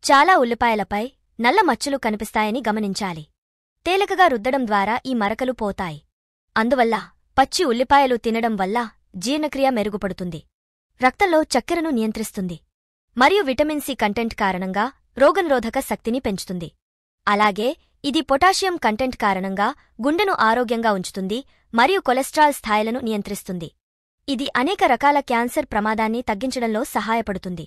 చాలా ఉల్లిపాయలపై నల్ల మచ్చలు కనిపిస్తాయని గమనించాలి. తేలికగా రుద్దడం ద్వారా ఈ మరకలు పోతాయి. అందువల్ల పచ్చి ఉల్లిపాయలు తినడం వల్ల జీర్ణక్రియ మెరుగుపడుతుంది, రక్తంలో చక్కెరను నియంత్రిస్తుంది మరియు విటమిన్ సి కంటెంట్ కారణంగా రోగనిరోధక శక్తిని పెంచుతుంది. అలాగే ఇది పొటాషియం కంటెంట్ కారణంగా గుండెను ఆరోగ్యంగా ఉంచుతుంది మరియు కొలెస్ట్రాల్ స్థాయిలను నియంత్రిస్తుంది. ఇది అనేక రకాల క్యాన్సర్ ప్రమాదాన్ని తగ్గించడంలో సహాయపడుతుంది.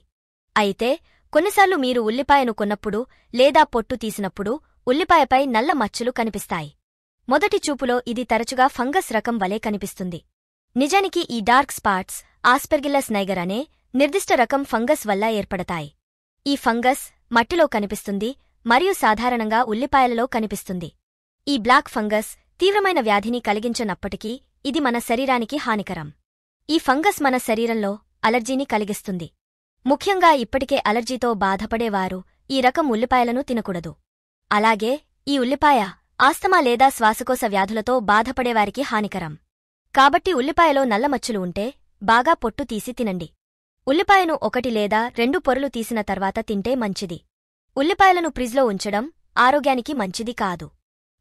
అయితే కొన్నిసార్లు మీరు ఉల్లిపాయను కొన్నప్పుడు లేదా పొట్టు తీసినప్పుడు ఉల్లిపాయపై నల్ల మచ్చలు కనిపిస్తాయి. మొదటి చూపులో ఇది తరచుగా ఫంగస్ రకం వలె కనిపిస్తుంది. నిజానికి ఈ డార్క్ స్పాట్స్ ఆస్పెర్గిల్లస్ నైగర్ అనే నిర్దిష్ట రకం ఫంగస్ వల్ల ఏర్పడతాయి. ఈ ఫంగస్ మట్టిలో కనిపిస్తుంది మరియు సాధారణంగా ఉల్లిపాయలలో కనిపిస్తుంది. ఈ బ్లాక్ ఫంగస్ తీవ్రమైన వ్యాధిని కలిగించనప్పటికీ ఇది మన శరీరానికి హానికరం. ఈ ఫంగస్ మన శరీరంలో అలర్జీని కలిగిస్తుంది. ముఖ్యంగా ఇప్పటికే అలర్జీతో బాధపడేవారు ఈ రకం ఉల్లిపాయలను తినకూడదు. అలాగే ఈ ఉల్లిపాయ ఆస్తమా లేదా శ్వాసకోశ వ్యాధులతో బాధపడేవారికి హానికరం. కాబట్టి ఉల్లిపాయలో నల్లమచ్చలు ఉంటే బాగా పొట్టు తీసి తినండి. ఉల్లిపాయను 1 లేదా 2 పొరలు తీసిన తర్వాత తింటే మంచిది. ఉల్లిపాయలను ఫ్రిజ్లో ఉంచడం ఆరోగ్యానికి మంచిది కాదు.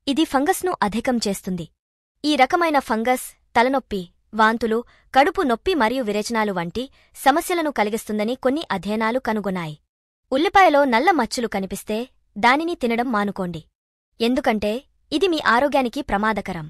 ఇది ఫంగస్ను అధికం చేస్తుంది. ఈ రకమైన ఫంగస్ తలనొప్పి, వాంతులు, కడుపు నొప్పి మరియు విరేచనాలు వంటి సమస్యలను కలిగిస్తుందని కొన్ని అధ్యయనాలు కనుగొన్నాయి. ఉల్లిపాయలో నల్ల మచ్చలు కనిపిస్తే దానిని తినడం మానుకోండి, ఎందుకంటే ఇది మీ ఆరోగ్యానికి ప్రమాదకరం.